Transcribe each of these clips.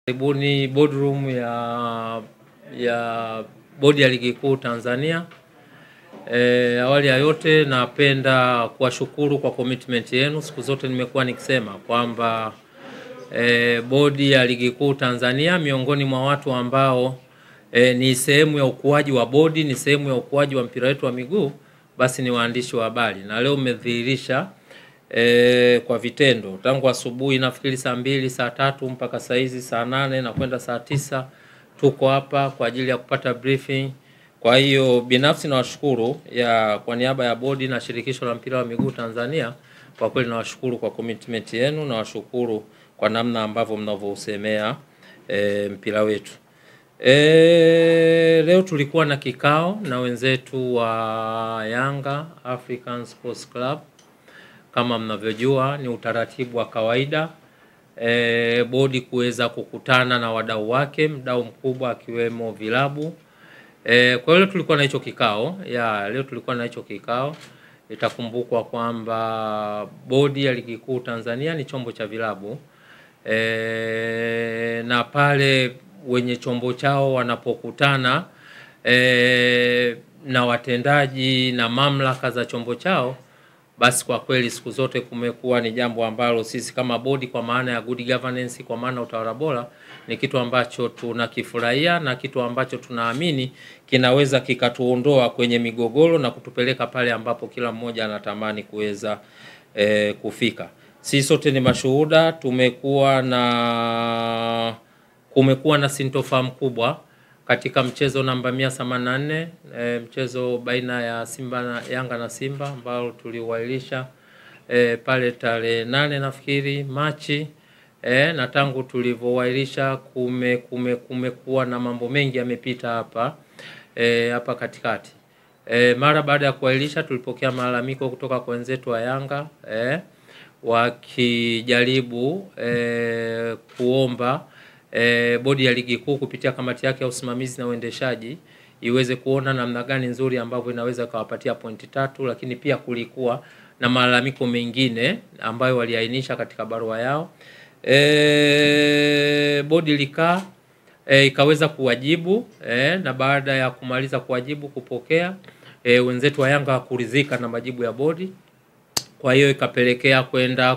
Karibuni boardroom ya bodi ya ligi kuu Tanzania. Awali ya yote napenda kuwashukuru kwa commitment yenu. Siku zote nimekuwa nikisema kwamba bodi ya ligi kuu Tanzania miongoni mwa watu ambao ni sehemu ya ukuaji wa bodi, ni sehemu ya ukuaji wa mpira wetu wa miguu, basi ni waandishi wa habari. Na leo umedhihirisha kwa vitendo. Tangu asubuhi nafikiri saa 2, saa 3 mpaka saa hizi saa 8 na kwenda saa 9 tuko hapa kwa ajili ya kupata briefing. Kwa hiyo binafsi nawashukuru kwa niaba ya bodi na shirikisho la mpira wa miguu Tanzania, kwa kweli nawashukuru kwa commitment yenu, nawashukuru kwa namna ambavyo mnavyosemea mpira wetu. Leo tulikuwa na kikao na wenzetu wa Yanga African Sports Club. Kama mnavyojua ni utaratibu wa kawaida bodi kuweza kukutana na wadau wake, mdau mkubwa akiwemo vilabu. Kwa hiyo tulikuwa na hicho kikao. Leo tulikuwa na hicho kikao. Itakumbukwa kwamba bodi ya ligi kuu Tanzania ni chombo cha vilabu. Na pale wenye chombo chao wanapokutana na watendaji na mamlaka za chombo chao, basi kwa kweli siku zote kumekuwa ni jambo ambalo sisi kama bodi, kwa maana ya good governance, kwa maana utawala bora, ni kitu ambacho tunakifurahia na kitu ambacho tunaamini kinaweza kikatuondoa kwenye migogoro na kutupeleka pale ambapo kila mmoja anatamani kuweza kufika. Sisi sote ni mashuhuda, kumekuwa na sintofahamu kubwa katika mchezo namba 184, mchezo baina ya Yanga na Simba ambao tuliwailisha pale tarehe 8 nafikiri Machi. Na tangu tulivyowailisha kumekuwa na mambo mengi yamepita hapa katikati. Mara baada ya kuwailisha tulipokea malalamiko kutoka kwa wenzetu wa Yanga wakijaribu kuomba bodi ya ligi kuu kupitia kamati yake ya usimamizi na uendeshaji iweze kuona namna gani nzuri ambavyo inaweza kuwapatia pointi 3, lakini pia kulikuwa na malalamiko mengine ambayo waliainisha katika barua yao. Bodi ikaweza kuwajibu na baada ya kumaliza kuwajibu kupokea, wenzetu wa Yanga kuridhika na majibu ya bodi. Kwa hiyo ikapelekea kwenda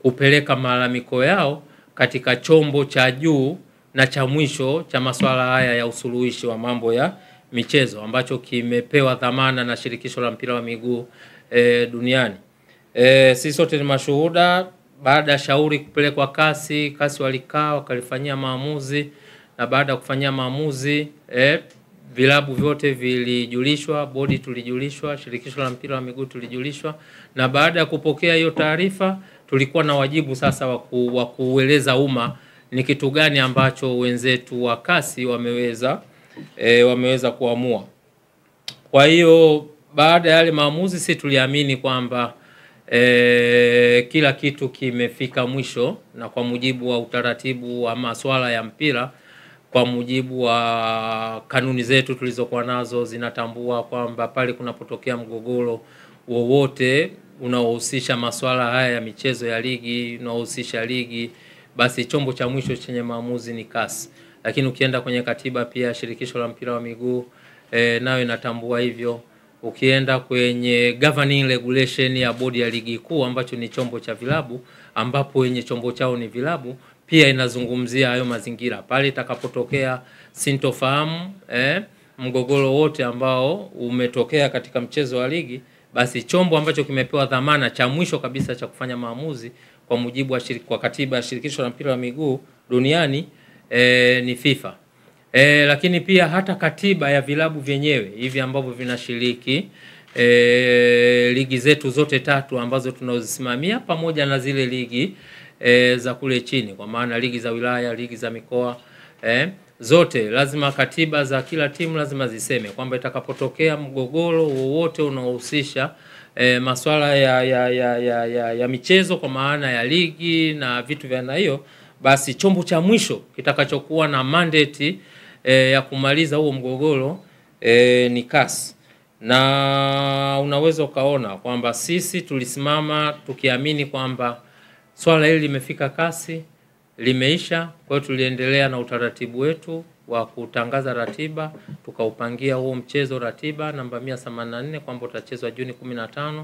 kupeleka malalamiko yao katika chombo cha juu na cha mwisho cha masuala haya ya usuluhishi wa mambo ya michezo, ambacho kimepewa dhamana na shirikisho la mpira wa miguu duniani. Sisi sote ni mashuhuda. Baada ya shauri kupelekwa kasi walikaa wakalifanyia maamuzi, na baada ya kufanyia maamuzi vilabu vyote vilijulishwa, bodi tulijulishwa, shirikisho la mpira wa miguu tulijulishwa, na baada ya kupokea hiyo taarifa tulikuwa na wajibu sasa wa kueleza umma ni kitu gani ambacho wenzetu wa kasi wameweza kuamua. Kwa hiyo baada ya yale maamuzi sisi tuliamini kwamba kila kitu kimefika mwisho, na kwa mujibu wa utaratibu wa masuala ya mpira, kwa mujibu wa kanuni zetu tulizokuwa nazo zinatambua kwamba pale kunapotokea mgogoro wowote unaohusisha masuala haya ya michezo ya ligi, unaohusisha ligi, basi chombo cha mwisho chenye maamuzi ni kasi. Lakini ukienda kwenye katiba pia shirikisho la mpira wa miguu nayo inatambua hivyo. Ukienda kwenye governing regulation ya bodi ya ligi kuu ambacho ni chombo cha vilabu, ambapo wenye chombo chao ni vilabu, pia inazungumzia hayo mazingira. Pale itakapotokea sintofahamu, mgogoro wote ambao umetokea katika mchezo wa ligi, basi chombo ambacho kimepewa dhamana cha mwisho kabisa cha kufanya maamuzi kwa mujibu wa katiba ya shirikisho la mpira wa miguu duniani ni FIFA. Lakini pia hata katiba ya vilabu vyenyewe hivi ambavyo vinashiriki ligi zetu zote 3 ambazo tunazozisimamia, pamoja na zile ligi za kule chini, kwa maana ligi za wilaya, ligi za mikoa, zote lazima katiba za kila timu lazima ziseme kwamba itakapotokea mgogoro wowote unaohusisha masuala ya michezo, kwa maana ya ligi na vitu vya aina hiyo, basi chombo cha mwisho kitakachokuwa na mandate ya kumaliza huo mgogoro ni kasi. Na unaweza ukaona kwamba sisi tulisimama tukiamini kwamba swala hili limefika kasi, limeisha. Kwa hiyo tuliendelea na utaratibu wetu wa kutangaza ratiba, tukaupangia huo mchezo ratiba namba 184 kwamba utachezwa Juni 15.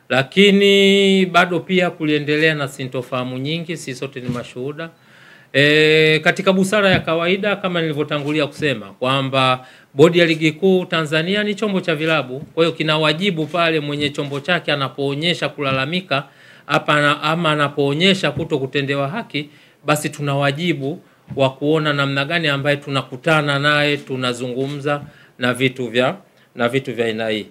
Lakini bado pia kuliendelea na sintofahamu nyingi, sisi sote ni mashuhuda. Katika busara ya kawaida kama nilivyotangulia kusema kwamba bodi ya ligi kuu Tanzania ni chombo cha vilabu, kwa hiyo kina wajibu pale mwenye chombo chake anapoonyesha kulalamika ama anapoonyesha kutokutendewa haki, basi tuna wajibu wa kuona namna gani ambaye tunakutana naye, tunazungumza na vitu vya aina hii.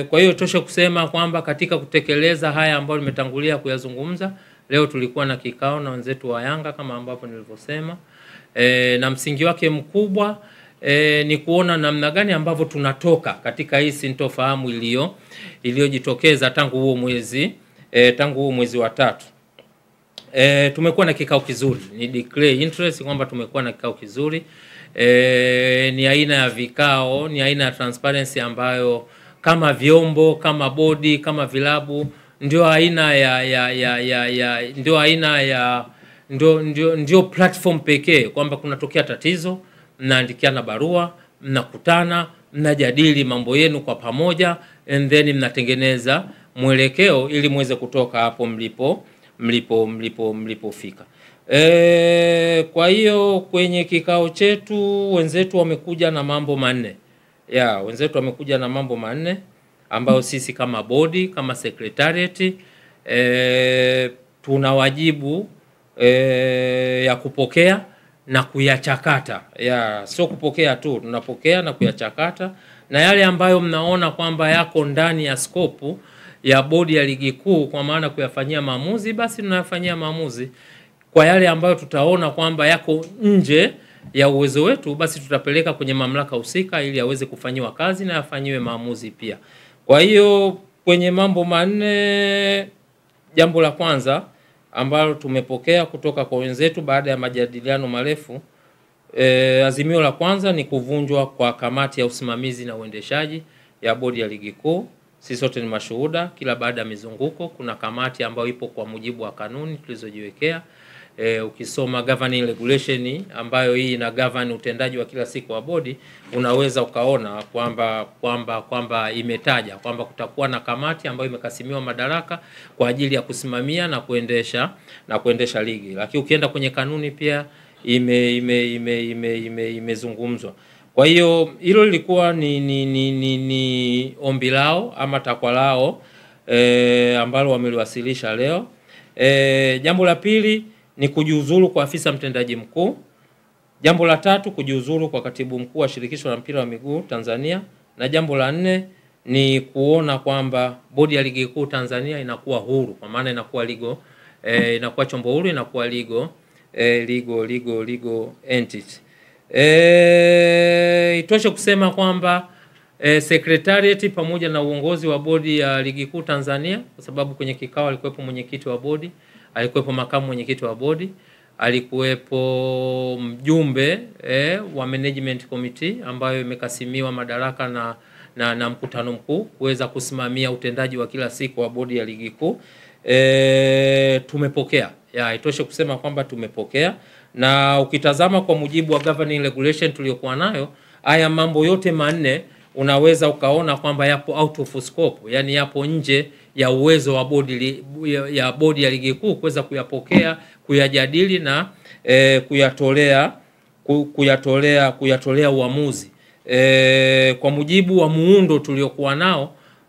Kwa hiyo tosha kusema kwamba katika kutekeleza haya ambayo nimetangulia kuyazungumza, leo tulikuwa na kikao na wenzetu wa Yanga kama ambavyo nilivyosema, na msingi wake mkubwa ni kuona namna gani ambavyo tunatoka katika hii sintofahamu iliyojitokeza tangu huo mwezi wa 3. Tumekuwa na kikao kizuri, ni declare interest kwamba tumekuwa na kikao kizuri. Ni aina ya vikao, ni aina ya transparency ambayo kama vyombo, kama bodi, kama vilabu ndio ndio platform pekee kwamba kunatokea tatizo, mnaandikiana barua, mnakutana, mnajadili mambo yenu kwa pamoja, and then mnatengeneza mwelekeo ili muweze kutoka hapo mlipofika. Kwa hiyo kwenye kikao chetu wenzetu wamekuja na mambo manne. Wenzetu wamekuja na mambo manne ambayo sisi kama bodi, kama secretariat tuna wajibu ya kupokea na kuyachakata. Sio kupokea tu, tunapokea na kuyachakata, na yale ambayo mnaona kwamba yako ndani ya scope ya bodi ya ligi kuu kwa maana kuyafanyia maamuzi, basi tunayafanyia maamuzi. Kwa yale ambayo tutaona kwamba yako nje ya uwezo wetu, basi tutapeleka kwenye mamlaka husika ili yaweze kufanyiwa kazi na yafanyiwe maamuzi pia. Kwa hiyo kwenye mambo manne, jambo la kwanza ambalo tumepokea kutoka kwa wenzetu baada ya majadiliano marefu, azimio la kwanza ni kuvunjwa kwa kamati ya usimamizi na uendeshaji ya bodi ya ligi kuu. Sisi sote ni mashuhuda, kila baada ya mizunguko kuna kamati ambayo ipo kwa mujibu wa kanuni tulizojiwekea. Ukisoma governing regulation ambayo hii ina govern utendaji wa kila siku wa bodi, unaweza ukaona kwamba imetaja kwamba kutakuwa na kamati ambayo imekasimiwa madaraka kwa ajili ya kusimamia na kuendesha ligi. Lakini ukienda kwenye kanuni pia imezungumzwa. Kwa hiyo hilo lilikuwa ni ombi lao ama takwa lao ambalo wameliwasilisha leo. Jambo la pili ni kujiuzulu kwa afisa mtendaji mkuu. Jambo la tatu kujiuzulu kwa katibu mkuu wa shirikisho la mpira wa miguu Tanzania, na jambo la 4 ni kuona kwamba bodi ya ligi kuu Tanzania inakuwa huru, kwa maana inakuwa inakuwa chombo huru, inakuwa legal entity. Itoshe kusema kwamba secretariat pamoja na uongozi wa bodi ya ligi kuu Tanzania, kwa sababu kwenye kikao alikuwepo mwenyekiti wa bodi, alikuwepo makamu mwenyekiti wa bodi, alikuwepo mjumbe wa management committee ambayo imekasimiwa madaraka na mkutano mkuu kuweza kusimamia utendaji wa kila siku wa bodi ya ligi kuu. Tumepokea. Itoshe kusema kwamba tumepokea, na ukitazama kwa mujibu wa governing regulation tuliyokuwa nayo, haya mambo yote manne unaweza ukaona kwamba yapo out of scope, yani yapo nje ya uwezo wa bodi ya ligi kuu kuweza kuyapokea, kuyajadili na kuyatolea uamuzi. Kwa mujibu wa muundo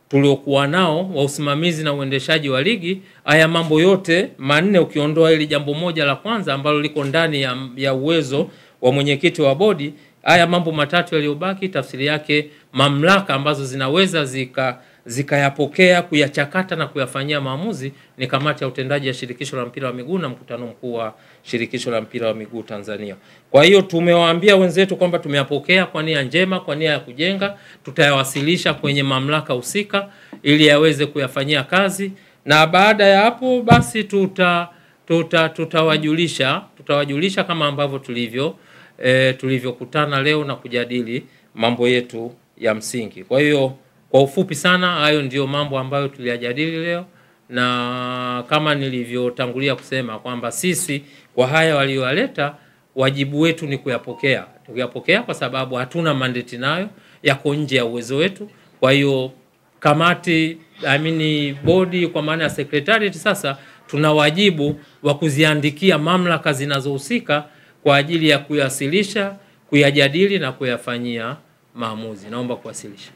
tuliokuwa nao wa usimamizi na uendeshaji wa ligi, haya mambo yote manne ukiondoa ili jambo moja la kwanza ambalo liko ndani ya uwezo wa mwenyekiti wa bodi, haya mambo matatu yaliyobaki tafsiri yake mamlaka ambazo zinaweza zikayapokea, kuyachakata na kuyafanyia maamuzi ni kamati ya utendaji ya shirikisho la mpira wa miguu na mkutano mkuu wa shirikisho la mpira wa miguu Tanzania. Kwa hiyo tumewaambia wenzetu kwamba tumeyapokea kwa nia njema, kwa nia ya kujenga, tutayawasilisha kwenye mamlaka husika ili yaweze kuyafanyia kazi, na baada ya hapo basi tutawajulisha kama ambavyo tulivyokutana leo na kujadili mambo yetu ya msingi. Kwa hiyo kwa ufupi sana hayo ndio mambo ambayo tuliyajadili leo, na kama nilivyotangulia kusema kwamba sisi kwa haya waliowaleta, wajibu wetu ni kuyapokea kwa sababu hatuna mandate nayo, yako nje ya uwezo wetu. Kwa hiyo kamati, bodi kwa maana ya secretariat, sasa tuna wajibu wa kuziandikia mamlaka zinazohusika kwa ajili ya kuyasilisha, kuyajadili na kuyafanyia maamuzi. Naomba kuwasilisha.